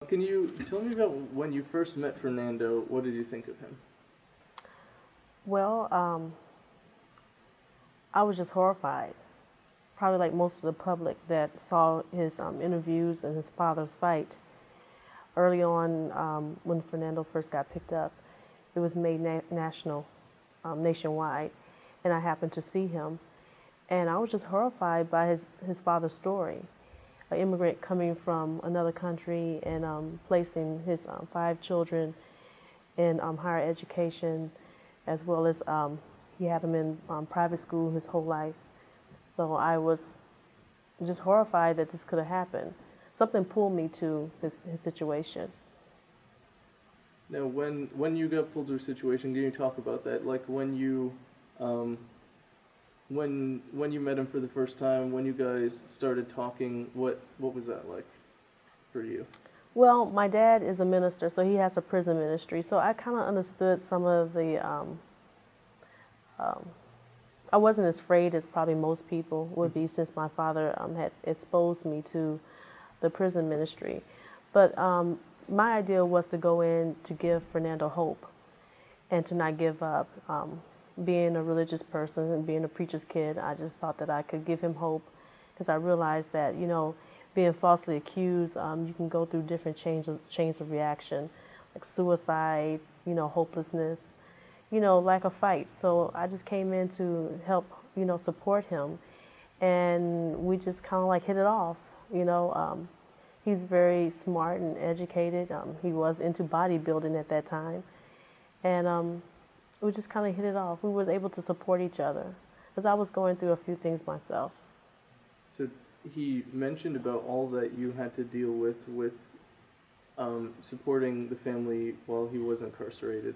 Can you tell me about when you first met Fernando? What did you think of him? Well, I was just horrified, probably like most of the public that saw his interviews and his father's fight. Early on, when Fernando first got picked up, it was made nationwide, and I happened to see him, and I was just horrified by his father's story. An immigrant coming from another country and placing his 5 children in higher education, as well as he had them in private school his whole life. So I was just horrified that this could have happened. Something pulled me to his situation. Now, when you got pulled to a situation, can you talk about that? Like um, when you met him for the first time, when you guys started talking, what was that like for you? Well, my dad is a minister, so he has a prison ministry. So I kind of understood some of the. I wasn't as afraid as probably most people would be, since my father had exposed me to the prison ministry. But my idea was to go in to give Fernando hope and to not give up. Being a religious person and being a preacher's kid, I just thought that I could give him hope, because I realized that, being falsely accused, you can go through different chains of reaction, like suicide, hopelessness, like a fight. So I just came in to help, support him, and we just kind of like hit it off. He's very smart and educated. He was into bodybuilding at that time, and we just kind of hit it off. We were able to support each other, because I was going through a few things myself. So he mentioned about all that you had to deal with supporting the family while he was incarcerated.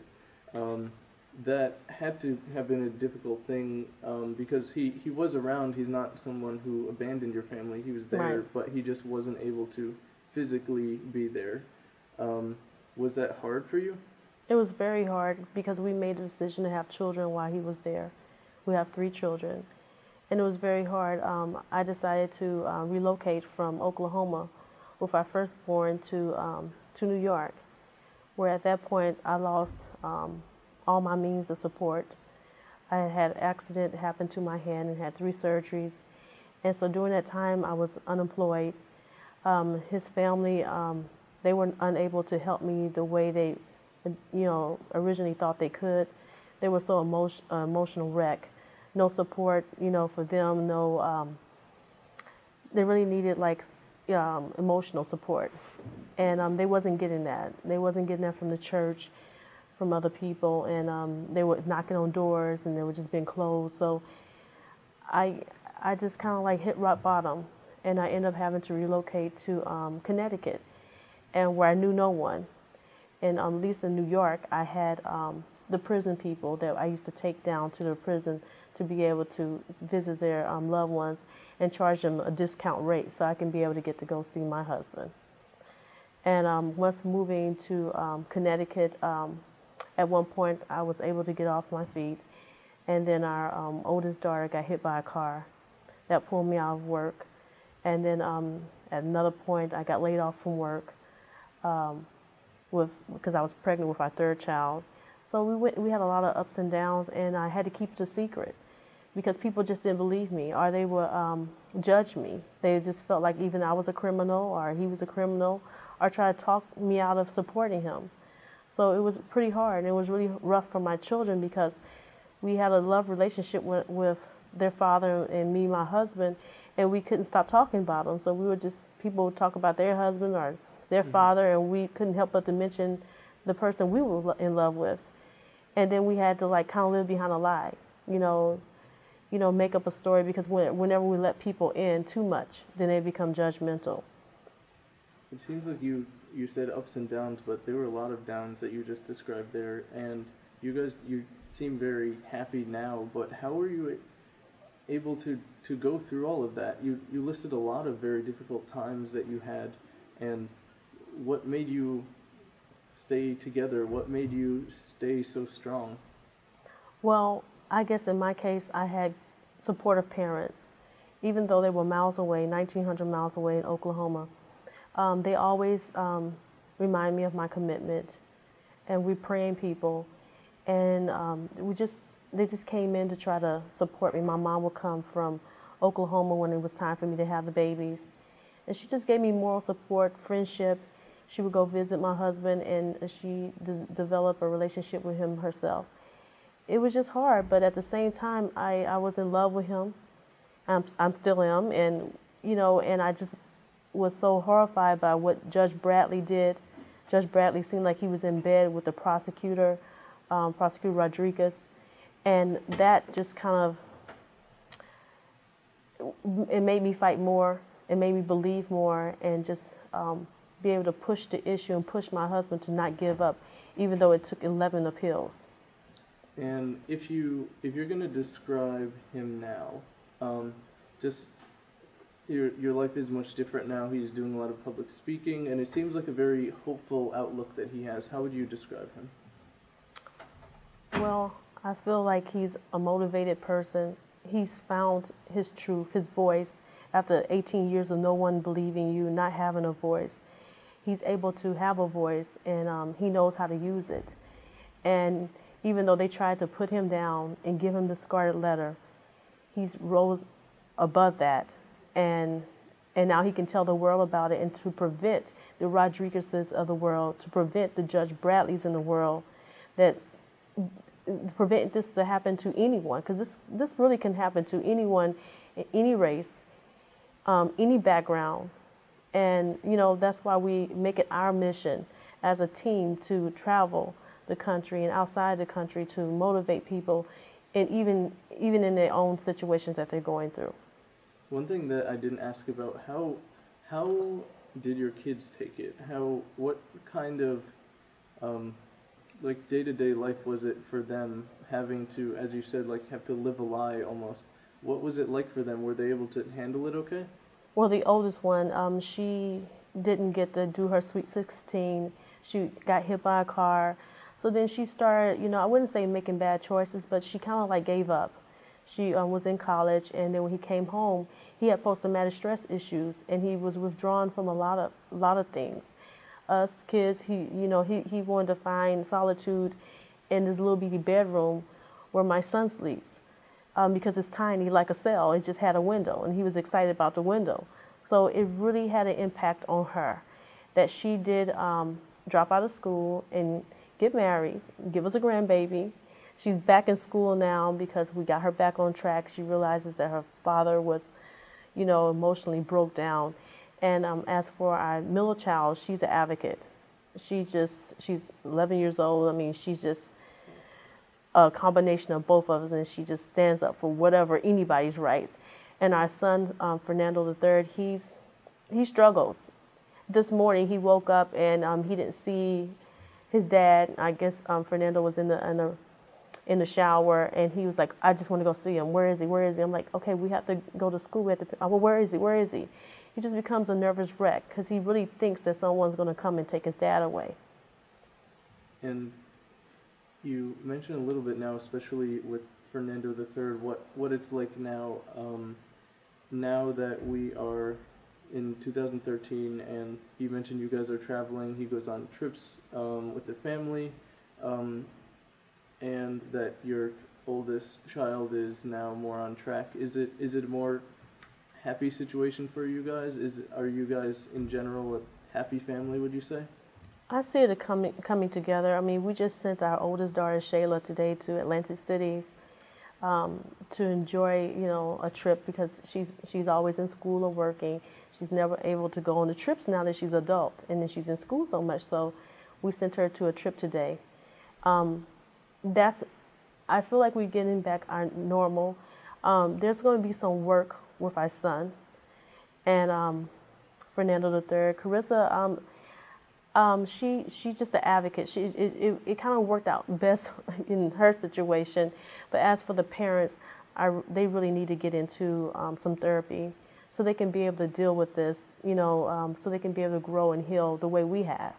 That had to have been a difficult thing, because he was around. He's not someone who abandoned your family. He was there, Right. but he just wasn't able to physically be there. Was that hard for you? It was very hard, because we made a decision to have children while he was there. We have 3 children, and it was very hard. I decided to relocate from Oklahoma with our firstborn to New York, where at that point I lost all my means of support. I had an accident happen to my hand and had 3 surgeries, and so during that time I was unemployed. His family, they were unable to help me the way they originally thought they could. They were so emotional wreck. No support, for them. No, they really needed like emotional support, and they wasn't getting that. They wasn't getting that from the church, from other people, and they were knocking on doors, and they were just being closed. So I just kind of like hit rock bottom, and I ended up having to relocate to Connecticut, and where I knew no one. And at least in New York, I had the prison people that I used to take down to the prison to be able to visit their loved ones and charge them a discount rate, so I can be able to get to go see my husband. And once moving to Connecticut, at one point I was able to get off my feet, and then our oldest daughter got hit by a car. That pulled me out of work. And then at another point I got laid off from work, because I was pregnant with our 3rd child. So we had a lot of ups and downs, and I had to keep it a secret, because people just didn't believe me, or they would judge me. They just felt like even I was a criminal or he was a criminal, or try to talk me out of supporting him. So it was pretty hard, and it was really rough for my children, because we had a love relationship with their father and me, my husband, and we couldn't stop talking about them. So people would talk about their husband or their father, and we couldn't help but to mention the person we were in love with. And then we had to like kind of live behind a lie, make up a story, because whenever we let people in too much, then they become judgmental. It seems like you said ups and downs, but there were a lot of downs that you just described there, and you seem very happy now, but how were you able to go through all of that? You listed a lot of very difficult times that you had, and what made you stay together? What made you stay so strong? Well, I guess in my case, I had supportive parents. Even though they were miles away, 1,900 miles away in Oklahoma, they always remind me of my commitment. And we're praying people. And they just came in to try to support me. My mom would come from Oklahoma when it was time for me to have the babies. And she just gave me moral support, friendship. She would go visit my husband, and she developed a relationship with him herself. It was just hard, but at the same time, I was in love with him. I'm still am, and and I just was so horrified by what Judge Bradley did. Judge Bradley seemed like he was in bed with the prosecutor, Prosecutor Rodriguez, and that just kind of, it made me fight more. It made me believe more, and just be able to push the issue and push my husband to not give up, even though it took 11 appeals. And if you're going to describe him now, just your life is much different now. He's doing a lot of public speaking, and it seems like a very hopeful outlook that he has. How would you describe him? Well, I feel like he's a motivated person. He's found his truth, his voice. After 18 years of no one believing you, not having a voice, he's able to have a voice, and he knows how to use it. And even though they tried to put him down and give him the scarlet letter, he's rose above that, and now he can tell the world about it, and to prevent the Rodriguezes of the world, to prevent the Judge Bradleys in the world, that prevent this to happen to anyone, because this really can happen to anyone, in any race, any background. And that's why we make it our mission as a team to travel the country and outside the country to motivate people, and even in their own situations that they're going through. One thing that I didn't ask about, how did your kids take it? What kind of like day-to-day life was it for them, having to, as you said, like have to live a lie almost? What was it like for them? Were they able to handle it okay? Well, the oldest one, she didn't get to do her Sweet 16. She got hit by a car. So then she started, I wouldn't say making bad choices, but she kind of like gave up. She was in college, and then when he came home, he had post-traumatic stress issues, and he was withdrawn from a lot of things. Us kids, he wanted to find solitude in this little bitty bedroom where my son sleeps, because it's tiny, like a cell. It just had a window, and he was excited about the window. So it really had an impact on her, that she did drop out of school and get married, give us a grandbaby. She's back in school now because we got her back on track. She realizes that her father was, emotionally broke down. And as for our middle child, she's an advocate. She's 11 years old. I mean, she's just a combination of both of us, and she just stands up for whatever, anybody's rights. And our son, Fernando III, he struggles. This morning he woke up and he didn't see his dad. I guess Fernando was in the shower, and he was like, I just want to go see him. Where is he? Where is he? I'm like, okay, we have to go to school. We have to, well, where is he? Where is he? He just becomes a nervous wreck because he really thinks that someone's going to come and take his dad away. And you mentioned a little bit now, especially with Fernando III, what it's like now, now that we are in 2013, and you mentioned you guys are traveling. He goes on trips with the family, and that your oldest child is now more on track. Is it a more happy situation for you guys? Are you guys in general a happy family, would you say? I see it coming together. I mean, we just sent our oldest daughter, Shayla, today to Atlantic City to enjoy, a trip, because she's always in school or working. She's never able to go on the trips now that she's adult, and then she's in school so much. So we sent her to a trip today. I feel like we're getting back our normal. There's going to be some work with our son and Fernando III. Carissa, she's just an advocate. It kind of worked out best in her situation. But as for the parents, they really need to get into some therapy so they can be able to deal with this, so they can be able to grow and heal the way we have.